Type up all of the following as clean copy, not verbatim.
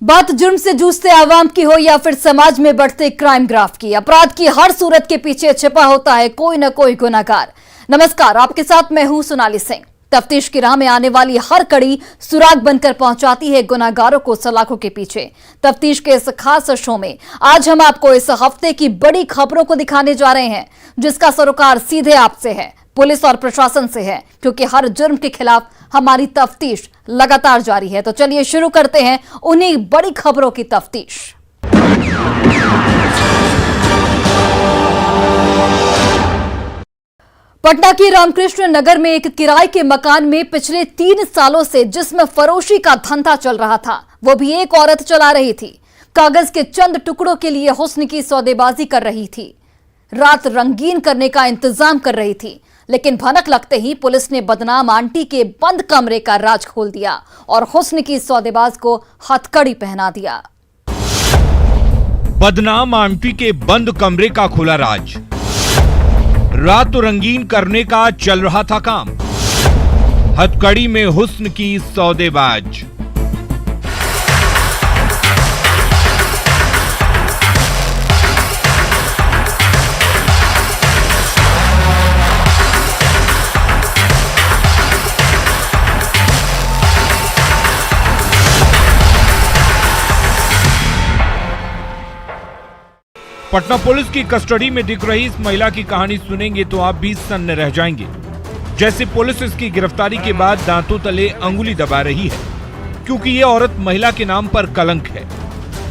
बात जुर्म से जूझते आवाम की हो या फिर समाज में बढ़ते क्राइम ग्राफ की, अपराध की हर सूरत के पीछे छिपा होता है कोई न कोई गुनहगार। नमस्कार, आपके साथ मैं हूं सोनाली सिंह। तफ्तीश की राह में आने वाली हर कड़ी सुराग बनकर पहुंचाती है गुनहगारों को सलाखों के पीछे। तफ्तीश के इस खास शो में आज हम आपको इस हफ्ते की बड़ी खबरों को दिखाने जा रहे हैं, जिसका सरोकार सीधे आपसे है, पुलिस और प्रशासन से है, क्योंकि हर जुर्म के खिलाफ हमारी तफ्तीश लगातार जारी है। तो चलिए शुरू करते हैं उन्हीं बड़ी खबरों की तफ्तीश। पटना की रामकृष्ण नगर में एक किराए के मकान में पिछले 3 सालों से जिस्म फरोशी का धंधा चल रहा था, वो भी एक औरत चला रही थी। कागज के चंद टुकड़ों के लिए हुस्न की सौदेबाजी कर रही थी, रात रंगीन करने का इंतजाम कर रही थी। लेकिन भनक लगते ही पुलिस ने बदनाम आंटी के बंद कमरे का राज खोल दिया और हुस्न की सौदेबाज को हथकड़ी पहना दिया। बदनाम आंटी के बंद कमरे का खुला राज, रात रंगीन करने का चल रहा था काम, हथकड़ी में हुस्न की सौदेबाज। पटना पुलिस की कस्टडी में दिख रही इस महिला की कहानी सुनेंगे तो आप भी सन्न रह जाएंगे। जैसे पुलिस इसकी गिरफ्तारी के बाद दांतों तले अंगुली दबा रही है, क्योंकि ये औरत महिला के नाम पर कलंक है।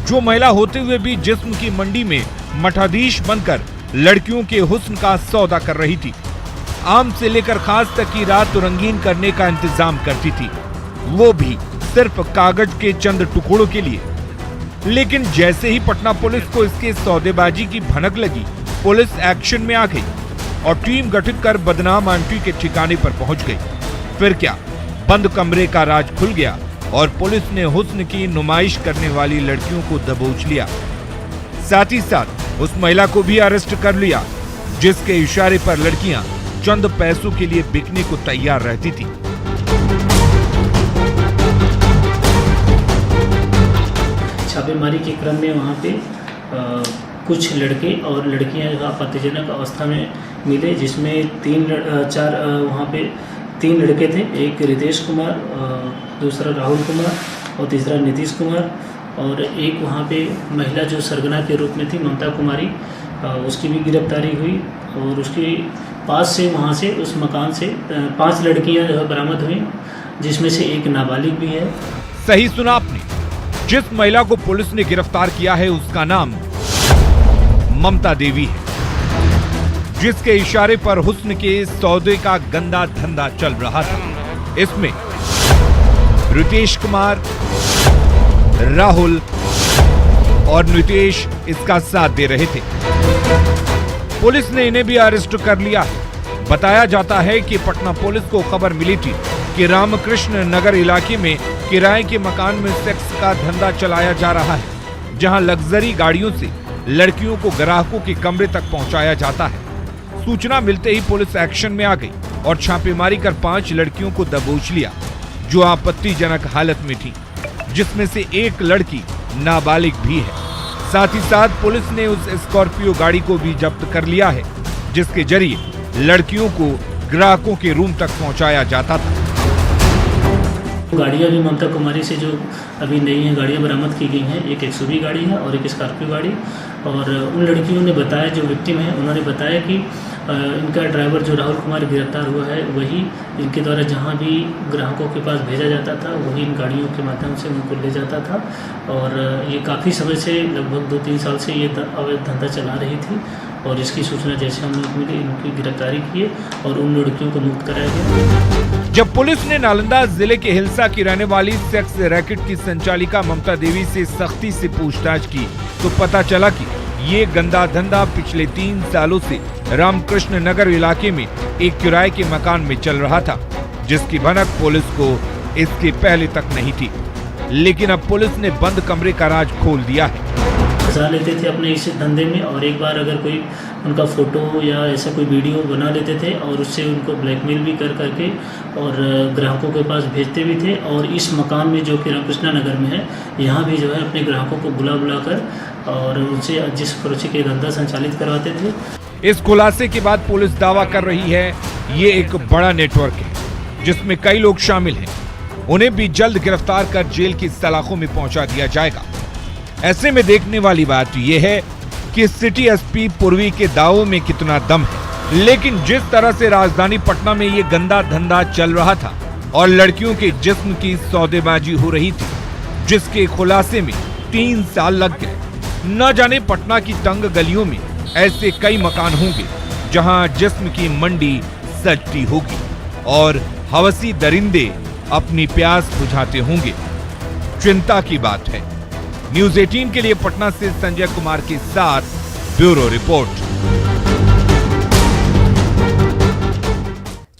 जो महिला होते हुए भी जिस्म की मंडी में मठाधीश बनकर लड़कियों के हुस्न का सौदा कर रही थी। आम से लेकर खास तक की रात रंगीन करने का इंतजाम करती थी, वो भी सिर्फ कागज के चंद टुकड़ों के लिए। लेकिन जैसे ही पटना पुलिस को इसके सौदेबाजी की भनक लगी, पुलिस एक्शन में आ गई और टीम गठित कर बदनाम आंटी के ठिकाने पर पहुंच गई। फिर क्या, बंद कमरे का राज खुल गया और पुलिस ने हुस्न की नुमाइश करने वाली लड़कियों को दबोच लिया। साथ ही साथ उस महिला को भी अरेस्ट कर लिया, जिसके इशारे पर लड़कियां चंद पैसों के लिए बिकने को तैयार रहती थी। छापेमारी के क्रम में वहाँ पे कुछ लड़के और लड़कियाँ जो आपत्तिजनक अवस्था में मिले, जिसमें वहाँ पे 3 लड़के थे। एक रितेश कुमार, दूसरा राहुल कुमार और तीसरा नीतीश कुमार, और एक वहाँ पे महिला जो सरगना के रूप में थी, ममता कुमारी, उसकी भी गिरफ्तारी हुई। और उसके पास से वहाँ से उस मकान से 5 लड़कियाँ जो है बरामद हुई, जिसमें से एक नाबालिग भी है। सही सुना आपने, जिस महिला को पुलिस ने गिरफ्तार किया है उसका नाम ममता देवी है, जिसके इशारे पर हुस्न के सौदे का गंदा धंधा चल रहा था। इसमें रितेश कुमार, राहुल और नीतीश इसका साथ दे रहे थे। पुलिस ने इन्हें भी अरेस्ट कर लिया है। बताया जाता है कि पटना पुलिस को खबर मिली थी कि रामकृष्ण नगर इलाके में किराए के मकान में सेक्स का धंधा चलाया जा रहा है, जहां लग्जरी गाड़ियों से लड़कियों को ग्राहकों के कमरे तक पहुंचाया जाता है। सूचना मिलते ही पुलिस एक्शन में आ गई और छापेमारी कर 5 लड़कियों को दबोच लिया, जो आपत्तिजनक हालत में थी, जिसमें से एक लड़की नाबालिग भी है। साथ ही साथ पुलिस ने उस स्कॉर्पियो गाड़ी को भी जब्त कर लिया है, जिसके जरिए लड़कियों को ग्राहकों के रूम तक पहुंचाया जाता था। गाड़ियाँ भी ममता कुमारी से जो अभी नई हैं गाड़ियाँ बरामद की गई हैं, एक एक्सयूवी गाड़ी है और एक स्कॉर्पियो गाड़ी। और उन लड़कियों ने बताया, जो विक्टिम है उन्होंने बताया कि इनका ड्राइवर जो राहुल कुमार गिरफ्तार हुआ है, वही इनके द्वारा जहाँ भी ग्राहकों के पास भेजा जाता था, वही इन गाड़ियों के माध्यम से उनको ले जाता था। और ये काफ़ी समय से, लगभग 2-3 साल से ये अवैध धंधा चला रही थी। और इसकी सूचना जैसे हम लोग मिली, इनकी गिरफ्तारी किए और उन लड़कियों को मुक्त कराया गया। जब पुलिस ने नालंदा जिले के हिलसा की रहने वाली सेक्स रैकेट की संचालिका ममता देवी से सख्ती से पूछताछ की, तो पता चला कि ये गंदा धंधा पिछले 3 सालों से रामकृष्ण नगर इलाके में एक किराए के मकान में चल रहा था, जिसकी भनक पुलिस को इसके पहले तक नहीं थी। लेकिन अब पुलिस ने बंद कमरे का राज खोल दिया है। फंसा लेते थे अपने इस धंधे में, और एक बार अगर कोई उनका फ़ोटो या ऐसा कोई वीडियो बना लेते थे और उससे उनको ब्लैकमेल भी कर करके और ग्राहकों के पास भेजते भी थे। और इस मकान में जो कि रामकृष्णा नगर में है, यहाँ भी जो है अपने ग्राहकों को बुला कर और उनसे जिस फरोशी के धंधा संचालित करवाते थे। इस खुलासे के बाद पुलिस दावा कर रही है ये एक बड़ा नेटवर्क है जिसमें कई लोग शामिल हैं। उन्हें भी जल्द गिरफ्तार कर जेल की सलाखों में पहुंचा दिया जाएगा। ऐसे में देखने वाली बात यह है कि सिटी एसपी पूर्वी के दावों में कितना दम है, लेकिन जिस तरह से राजधानी पटना में ये गंदा धंधा चल रहा था और लड़कियों के जिस्म की सौदेबाजी हो रही थी, जिसके खुलासे में 3 साल लग गए। न जाने पटना की तंग गलियों में ऐसे कई मकान होंगे जहां जिस्म की मंडी सजती होगी और हवसी दरिंदे अपनी प्यास बुझाते होंगे। चिंता की बात है। न्यूज़ 18 के लिए पटना से संजय कुमार के साथ ब्यूरो रिपोर्ट।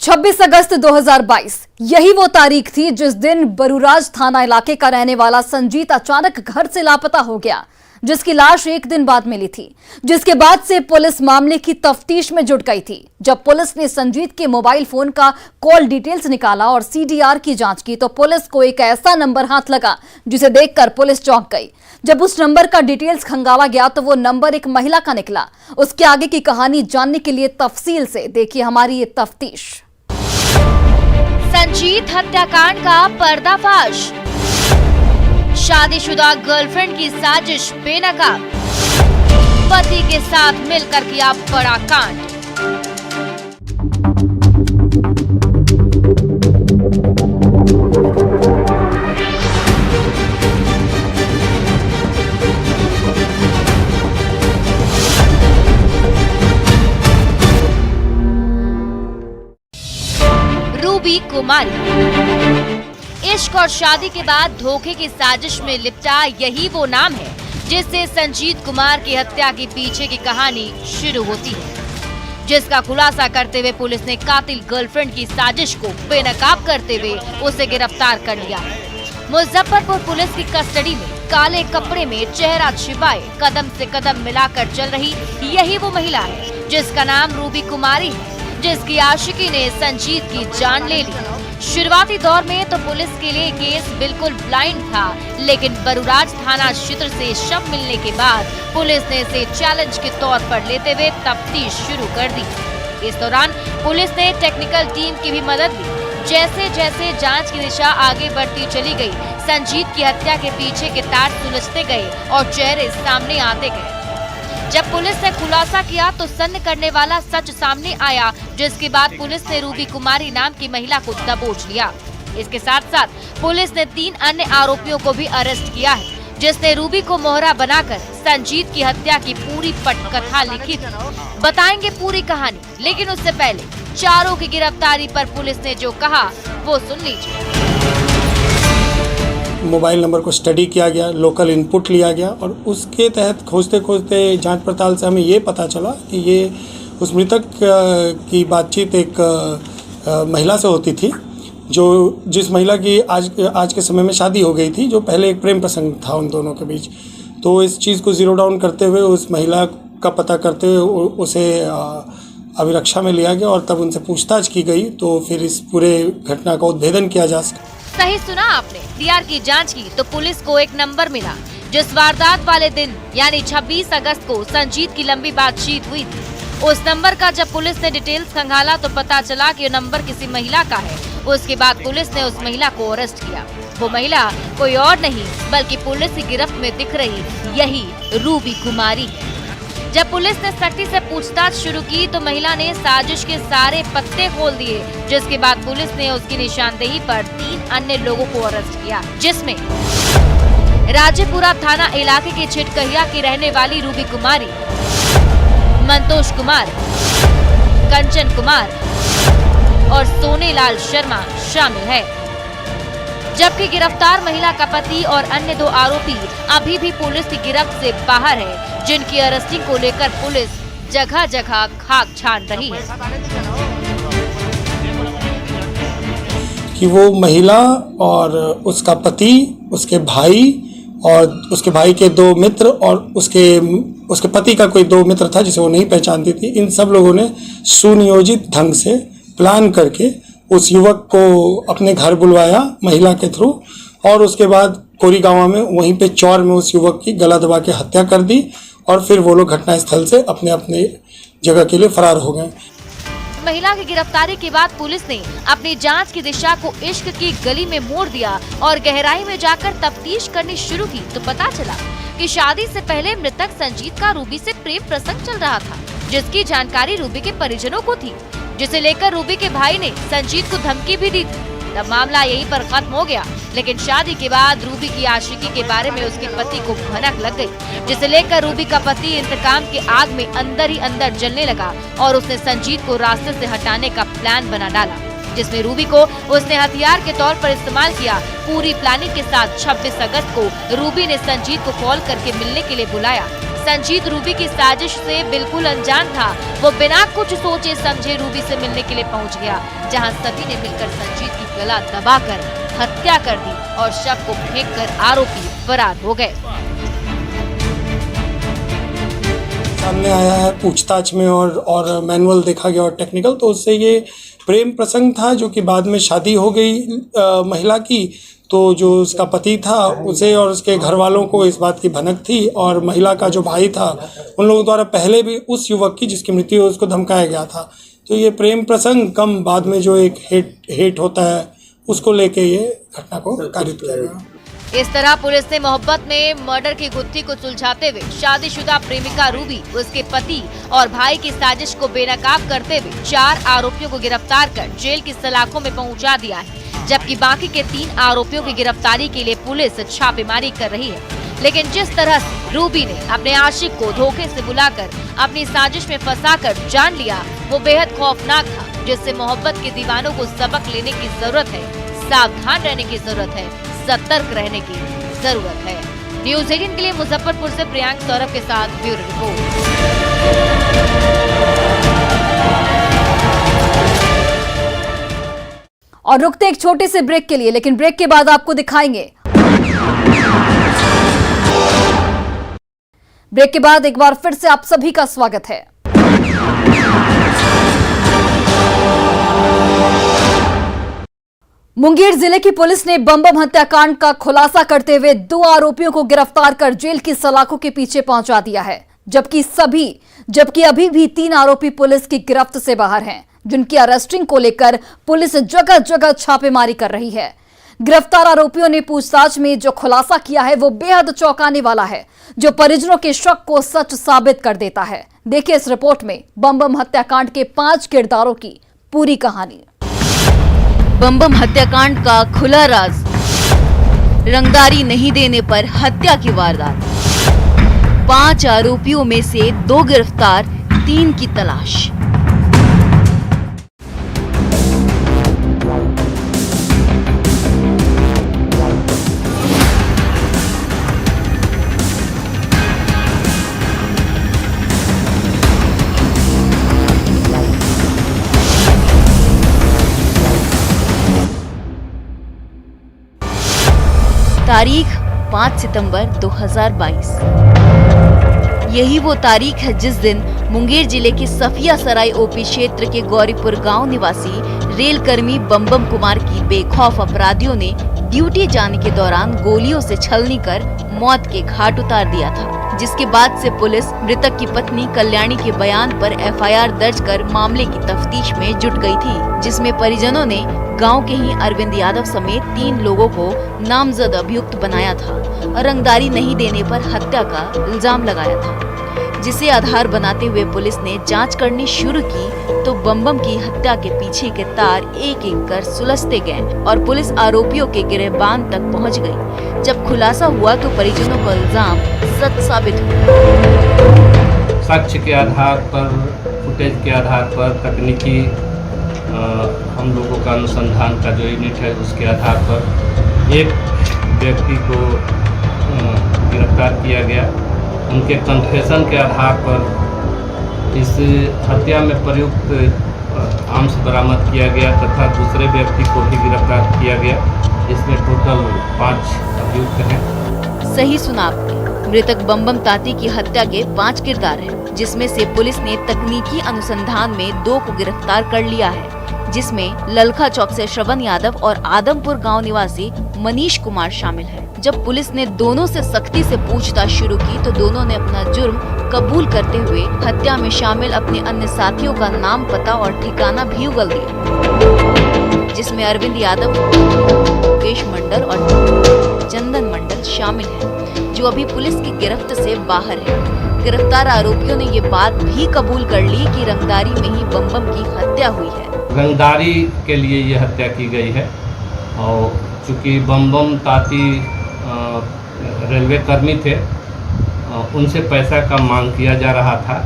26 अगस्त 2022 यही वो तारीख थी जिस दिन बरूराज थाना इलाके का रहने वाला संजीत अचानक घर से लापता हो गया, जिसकी लाश एक दिन बाद मिली थी, जिसके बाद से पुलिस मामले की तफ्तीश में जुट गई थी। जब पुलिस ने संजीत के मोबाइल फोन का कॉल डिटेल्स निकाला और सीडीआर की जांच की तो पुलिस को एक ऐसा नंबर हाथ लगा जिसे देखकर पुलिस चौंक गई। जब उस नंबर का डिटेल्स खंगाला गया तो वो नंबर एक महिला का निकला। उसके आगे की कहानी जानने के लिए तफसील से देखिए हमारी ये तफ्तीश। संजीत हत्याकांड का पर्दाफाश, शादीशुदा गर्लफ्रेंड की साजिश बेनकाब, पति के साथ मिलकर किया बड़ा कांड। रूबी कुमारी। इश्क और शादी के बाद धोखे की साजिश में लिपटा यही वो नाम है जिससे संजीत कुमार की हत्या के पीछे की कहानी शुरू होती है, जिसका खुलासा करते हुए पुलिस ने कातिल गर्लफ्रेंड की साजिश को बेनकाब करते हुए उसे गिरफ्तार कर लिया। मुजफ्फरपुर पुलिस की कस्टडी में काले कपड़े में चेहरा छिपाए कदम से कदम मिलाकर चल रही यही वो महिला है जिसका नाम रूबी कुमारी है, जिसकी आशिकी ने संजीत की जान ले ली। शुरुआती दौर में तो पुलिस के लिए केस बिल्कुल ब्लाइंड था, लेकिन बरूराज थाना क्षेत्र से शव मिलने के बाद पुलिस ने इसे चैलेंज के तौर पर लेते हुए तफ्तीश शुरू कर दी। इस दौरान पुलिस ने टेक्निकल टीम की भी मदद ली। जैसे जैसे जांच की दिशा आगे बढ़ती चली गई, संजीत की हत्या के पीछे के तार सुलझते गए और चेहरे सामने आते गए। जब पुलिस ने खुलासा किया तो सन्न करने वाला सच सामने आया, जिसके बाद पुलिस ने रूबी कुमारी नाम की महिला को दबोच लिया। इसके साथ साथ पुलिस ने 3 अन्य आरोपियों को भी अरेस्ट किया है, जिसने रूबी को मोहरा बनाकर संजीत की हत्या की पूरी पटकथा लिखी थी। बताएंगे पूरी कहानी, लेकिन उससे पहले चारों की गिरफ्तारी पर पुलिस ने जो कहा वो सुन लीजिए। मोबाइल नंबर को स्टडी किया गया, लोकल इनपुट लिया गया और उसके तहत खोजते खोजते जांच पड़ताल से हमें ये पता चला कि ये उस मृतक की बातचीत एक महिला से होती थी, जिस महिला की आज के समय में शादी हो गई थी, जो पहले एक प्रेम प्रसंग था उन दोनों के बीच। तो इस चीज़ को जीरो डाउन करते हुए उस महिला का पता करते हुए उसे अभिरक्षा में लिया गया और तब उनसे पूछताछ की गई, तो फिर इस पूरे घटना का उद्भेदन किया जा सका। सही सुना आपने। सीआर की जांच की तो पुलिस को एक नंबर मिला, जिस वारदात वाले दिन यानी 26 अगस्त को संजीत की लंबी बातचीत हुई थी। उस नंबर का जब पुलिस ने डिटेल्स खंगाला तो पता चला कि नंबर किसी महिला का है। उसके बाद पुलिस ने उस महिला को अरेस्ट किया। वो महिला कोई और नहीं बल्कि पुलिस की गिरफ्त में दिख रही यही रूबी कुमारी है। जब पुलिस ने सख्ती से पूछताछ शुरू की तो महिला ने साजिश के सारे पत्ते खोल दिए, जिसके बाद पुलिस ने उसकी निशानदेही पर 3 अन्य लोगों को अरेस्ट किया, जिसमें राजेपुरा थाना इलाके के छिटकहिया की रहने वाली रूबी कुमारी, मंतोष कुमार, कंचन कुमार और सोनेलाल शर्मा शामिल है। जबकि गिरफ्तार महिला का पति और अन्य 2 आरोपी अभी भी पुलिस की गिरफ्त से बाहर है, जिनकी अरेस्टिंग को लेकर पुलिस जगह जगह खाक छान रही है। कि वो महिला और उसका पति, उसके भाई और उसके भाई के 2 मित्र और उसके पति का कोई 2 मित्र था जिसे वो नहीं पहचानती थी। इन सब लोगों ने सुनियोजित ढंग से प्लान करके उस युवक को अपने घर बुलवाया महिला के थ्रू, और उसके बाद कोरीगांव में वहीं पे चौर में उस युवक की गला दबा के हत्या कर दी और फिर वो लोग घटनास्थल से अपने अपने जगह के लिए फरार हो गए। महिला की गिरफ्तारी के बाद पुलिस ने अपनी जांच की दिशा को इश्क की गली में मोड़ दिया और गहराई में जाकर तफ्तीश करनी शुरू की तो पता चला कि शादी से पहले मृतक संजीत का रूबी से प्रेम प्रसंग चल रहा था, जिसकी जानकारी रूबी के परिजनों को थी, जिसे लेकर रूबी के भाई ने संजीत को धमकी भी दी थी। तब मामला यहीं पर खत्म हो गया, लेकिन शादी के बाद रूबी की आशिकी के बारे में उसके पति को भनक लग गई, जिसे लेकर रूबी का पति इंतकाम के आग में अंदर ही अंदर जलने लगा और उसने संजीत को रास्ते से हटाने का प्लान बना डाला, जिसमें रूबी को उसने हथियार के तौर पर इस्तेमाल किया। पूरी प्लानिंग के साथ 26 अगस्त को रूबी ने संजीत को कॉल करके मिलने के लिए बुलाया। संजीत रूबी की साजिश से बिल्कुल अनजान था। वो बिना कुछ सोचे समझे रूबी से मिलने के लिए पहुंच गया, जहां सभी ने मिलकर संजीत की गला दबाकर हत्या कर दी और शव को फेंककर आरोपी फरार हो गए। सामने आया है पूछताछ में और मैनुअल देखा गया और टेक्निकल, तो उससे ये प्रेम प्रसंग था जो कि बाद में शादी हो गई महिला की। तो जो उसका पति था उसे और उसके घर वालों को इस बात की भनक थी, और महिला का जो भाई था उन लोगों द्वारा पहले भी उस युवक की जिसकी मृत्यु हुई उसको धमकाया गया था। तो ये प्रेम प्रसंग कम बाद में जो एक हेट होता है उसको लेके ये घटना को कारित किया गया। इस तरह पुलिस ने मोहब्बत में मर्डर की गुत्थी को सुलझाते हुए शादीशुदा प्रेमिका रूबी, उसके पति और भाई की साजिश को बेनकाब करते हुए 4 आरोपियों को गिरफ्तार कर जेल की सलाखों में पहुंचा दिया है, जबकि बाकी के 3 आरोपियों की गिरफ्तारी के लिए पुलिस छापेमारी कर रही है। लेकिन जिस तरह से रूबी ने अपने आशिक को धोखे से बुलाकर अपनी साजिश में फंसाकर जान लिया, वो बेहद खौफनाक था, जिससे मोहब्बत के दीवानों को सबक लेने की जरूरत है, सावधान रहने की जरूरत है, सतर्क रहने की जरूरत है। न्यूज़ 18 के लिए मुजफ्फरपुर से प्रियांक सौरभ के साथ ब्यूरो रिपोर्ट। और रुकते एक छोटे से ब्रेक के लिए, लेकिन ब्रेक के बाद आपको दिखाएंगे। ब्रेक के बाद एक बार फिर से आप सभी का स्वागत है। मुंगेर जिले की पुलिस ने बम हत्याकांड का खुलासा करते हुए 2 आरोपियों को गिरफ्तार कर जेल की सलाखों के पीछे पहुंचा दिया है, जबकि अभी भी 3 आरोपी पुलिस की गिरफ्त से बाहर हैं, जिनकी अरेस्टिंग को लेकर पुलिस जगह जगह छापेमारी कर रही है। गिरफ्तार आरोपियों ने पूछताछ में जो खुलासा किया है वो बेहद चौंकाने वाला है, जो परिजनों के शक को सच साबित कर देता है। देखिए इस रिपोर्ट में बम हत्याकांड के 5 किरदारों की पूरी कहानी। बम हत्याकांड का खुला राज, रंगदारी नहीं देने पर हत्या की वारदात, 5 आरोपियों में से 2 गिरफ्तार, 3 की तलाश। तारीख 5 सितंबर 2022। यही वो तारीख है जिस दिन मुंगेर जिले के सफिया सराय ओपी क्षेत्र के गौरीपुर गांव निवासी रेल कर्मी बम कुमार की बेखौफ अपराधियों ने ड्यूटी जाने के दौरान गोलियों से छलनी कर मौत के घाट उतार दिया था, जिसके बाद से पुलिस मृतक की पत्नी कल्याणी के बयान पर FIR दर्ज कर मामले की तफ्तीश में जुट गई थी, जिसमें परिजनों ने गांव के ही अरविंद यादव समेत 3 लोगों को नामजद अभियुक्त बनाया था और रंगदारी नहीं देने पर हत्या का इल्जाम लगाया था, जिसे आधार बनाते हुए पुलिस ने जांच करनी शुरू की तो बम की हत्या के पीछे के तार एक एक कर सुलझते गए और पुलिस आरोपियों के गिरबान तक पहुंच गई। जब खुलासा हुआ तो परिजनों का इल्जाम सच साबित हुआ। साक्ष्य के आधार पर, फुटेज के आधार पर, तकनीकी हम लोगों का अनुसंधान का जो यूनिट है उसके आधार पर एक व्यक्ति को गिरफ्तार किया गया। उनके कन्फेशन के आधार पर इस हत्या में प्रयुक्त आर्म्स बरामद किया गया तथा दूसरे व्यक्ति को भी गिरफ्तार किया गया। इसमें टोटल 5 अभियुक्त हैं। सही सुना आपने, मृतक बम ताती की हत्या के 5 किरदार हैं, जिसमें से पुलिस ने तकनीकी अनुसंधान में 2 को गिरफ्तार कर लिया है, जिसमें ललखा चौक से श्रवण यादव और आदमपुर गांव निवासी मनीष कुमार शामिल है। जब पुलिस ने दोनों से सख्ती से पूछताछ शुरू की तो दोनों ने अपना जुर्म कबूल करते हुए हत्या में शामिल अपने अन्य साथियों का नाम, पता और ठिकाना भी उगल दिया, जिसमें अरविंद यादव, मुकेश मंडल और चंदन मंडल शामिल हैं, जो अभी पुलिस की गिरफ्त से बाहर है। गिरफ्तार आरोपियों ने ये बात भी कबूल कर ली कि रंगदारी में ही बम की हत्या हुई है। रंगदारी के लिए ये हत्या की गई है और चूँकि बम ताती रेलवे कर्मी थे, उनसे पैसा का मांग किया जा रहा था,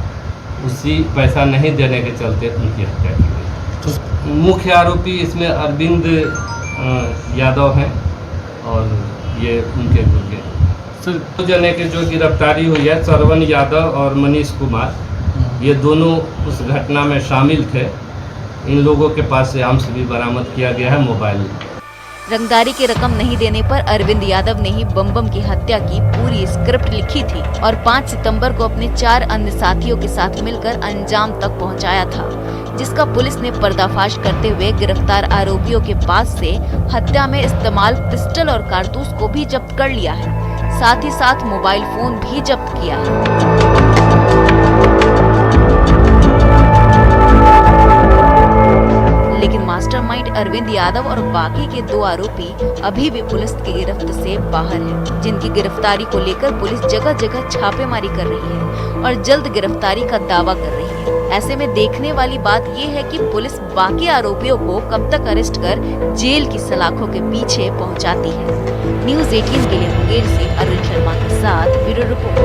उसी पैसा नहीं देने के चलते उनकी हत्या की गई। मुख्य आरोपी इसमें अरविंद यादव हैं और ये उनके गुर्गे। दो जने के जो गिरफ्तारी हुई है, श्रवण यादव और मनीष कुमार, ये दोनों उस घटना में शामिल थे। इन लोगों के पास से आर्म्स भी बरामद किया गया है, मोबाइल। रंगदारी की रकम नहीं देने पर अरविंद यादव ने ही बम की हत्या की पूरी स्क्रिप्ट लिखी थी और 5 सितंबर को अपने 4 अन्य साथियों के साथ मिलकर अंजाम तक पहुंचाया था, जिसका पुलिस ने पर्दाफाश करते हुए गिरफ्तार आरोपियों के पास से हत्या में इस्तेमाल पिस्टल और कारतूस को भी जब्त कर लिया है। साथ ही साथ मोबाइल फोन भी जब्त किया है। लेकिन मास्टरमाइंड अरविंद यादव और बाकी के 2 आरोपी अभी भी पुलिस की गिरफ्त से बाहर हैं, जिनकी गिरफ्तारी को लेकर पुलिस जगह जगह छापेमारी कर रही है और जल्द गिरफ्तारी का दावा कर रही है। ऐसे में देखने वाली बात ये है कि पुलिस बाकी आरोपियों को कब तक अरेस्ट कर जेल की सलाखों के पीछे पहुंचाती है। न्यूज़ 18 के लिए मुंगेर से अरुण शर्मा के साथ ब्यूरो रिपोर्ट।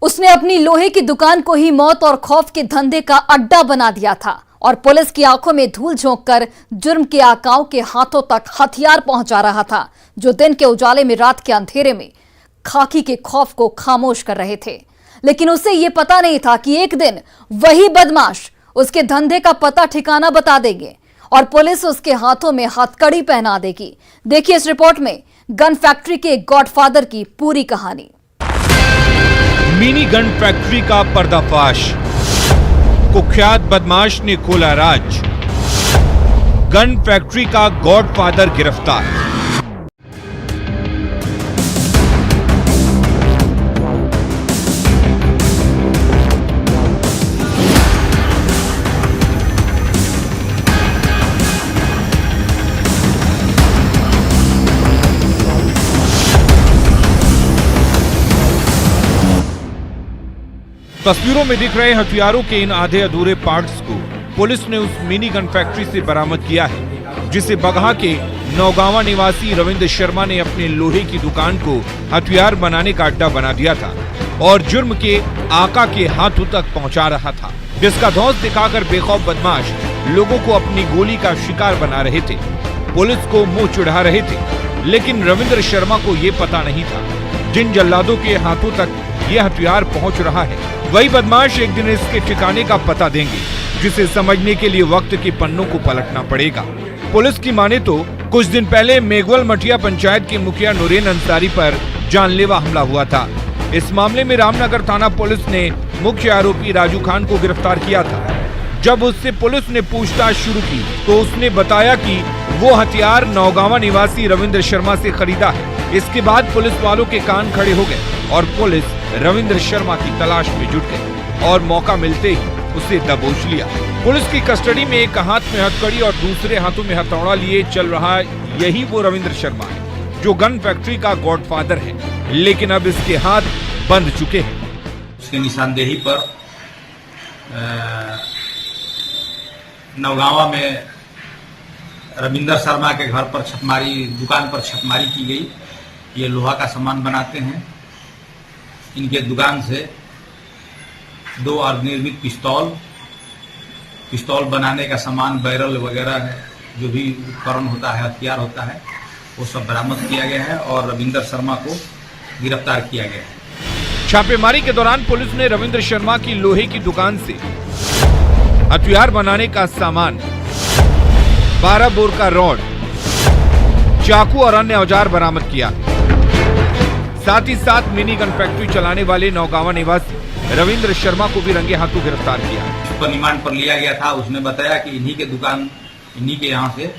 उसने अपनी लोहे की दुकान को ही मौत और खौफ के धंधे का अड्डा बना दिया था और पुलिस की आंखों में धूल झोंककर जुर्म के आकाओं के हाथों तक हथियार पहुंचा रहा था, जो दिन के उजाले में, रात के अंधेरे में खाकी के खौफ को खामोश कर रहे थे। लेकिन उसे यह पता नहीं था कि एक दिन वही बदमाश उसके धंधे का पता ठिकाना बता देंगे और पुलिस उसके हाथों में हथकड़ी पहना देगी। देखिए इस रिपोर्ट में गन फैक्ट्री के गॉडफादर की पूरी कहानी। मिनी गन फैक्ट्री का पर्दाफाश, कुख्यात बदमाश ने खोला राज, गन फैक्ट्री का गॉडफादर गिरफ्तार। तस्वीरों में दिख रहे हथियारों के इन आधे अधूरे पार्ट्स को पुलिस ने उस मिनी गन फैक्ट्री से बरामद किया है, जिसे बगहा के नौगावा निवासी रविंद्र शर्मा ने अपने लोहे की दुकान को हथियार बनाने का अड्डा बना दिया था और जुर्म के आका के हाथों तक पहुंचा रहा था, जिसका धौंस दिखाकर बेखौफ बदमाश लोगों को अपनी गोली का शिकार बना रहे थे, पुलिस को मुंह चिढ़ा रहे थे। लेकिन रविंद्र शर्मा को ये पता नहीं था जिन जल्लादों के हाथों तक ये हथियार पहुंच रहा है, वही बदमाश एक दिन इसके ठिकाने का पता देंगे, जिसे समझने के लिए वक्त के पन्नों को पलटना पड़ेगा। पुलिस की माने तो कुछ दिन पहले मेघवल मठिया पंचायत के मुखिया नूरेन अंसारी पर जानलेवा हमला हुआ था। इस मामले में रामनगर थाना पुलिस ने मुख्य आरोपी राजू खान को गिरफ्तार किया था। जब उससे पुलिस ने पूछताछ शुरू की तो उसने बताया कि वो हथियार नौगावा निवासी रविंद्र शर्मा से खरीदा है। इसके बाद पुलिस वालों के कान खड़े हो गए और पुलिस रविंद्र शर्मा की तलाश में जुट गई और मौका मिलते ही उसे दबोच लिया। पुलिस की कस्टडी में एक हाथ में हथकड़ी और दूसरे हाथों में हथौड़ा लिए चल रहा यही वो रविंद्र शर्मा है जो गन फैक्ट्री का गॉडफादर है, लेकिन अब इसके हाथ बंद चुके हैं। उसकी निशानदेही पर नौगावा में रविंद्र शर्मा के घर पर छापेमारी, दुकान पर छापेमारी की गई। ये लोहा का सामान बनाते हैं। इनके दुकान से 2 अर्धनिर्मित पिस्तौल बनाने का सामान, बैरल वगैरह है, जो भी उपकरण होता है, हथियार होता है, वो सब बरामद किया गया है और रविंद्र शर्मा को गिरफ्तार किया गया है। छापेमारी के दौरान पुलिस ने रविंद्र शर्मा की लोहे की दुकान से हथियार बनाने का सामान, 12 बोर का रॉड, चाकू और अन्य औजार बरामद किया। साथ ही साथ मिनी गन फैक्ट्री चलाने वाले नौगांवा निवासी रविंद्र शर्मा को भी रंगे हाथों गिरफ्तार किया। उसको रिमांड पर लिया गया था। उसने बताया कि इन्हीं के यहाँ से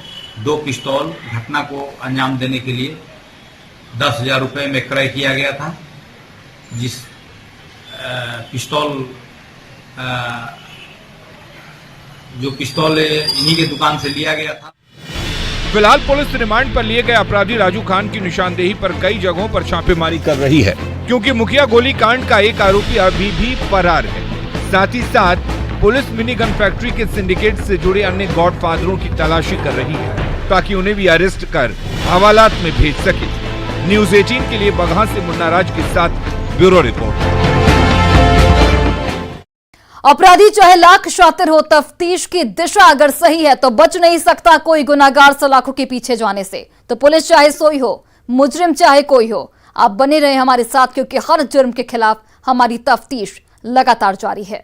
2 पिस्तौल घटना को अंजाम देने के लिए 10,000 रुपए में क्रय किया गया था। जिस जो पिस्तौल इन्हीं के दुकान से लिया गया था। फिलहाल पुलिस रिमांड पर लिए गए अपराधी राजू खान की निशानदेही पर कई जगहों पर छापेमारी कर रही है, क्योंकि मुखिया गोली कांड का एक आरोपी अभी भी फरार है। साथ ही साथ पुलिस मिनी गन फैक्ट्री के सिंडिकेट से जुड़े अन्य गॉडफादरों की तलाशी कर रही है, ताकि उन्हें भी अरेस्ट कर हवालात में भेज सके। न्यूज़ 18 के लिए बगहा से मुन्ना राज के साथ ब्यूरो रिपोर्ट। अपराधी चाहे लाख शातिर हो, तफ्तीश की दिशा अगर सही है तो बच नहीं सकता कोई गुनाहगार सलाखों के पीछे जाने से। तो पुलिस चाहे सोई हो, मुजरिम चाहे कोई हो, आप बने रहे हमारे साथ, क्योंकि हर जुर्म के खिलाफ हमारी तफ्तीश लगातार जारी है।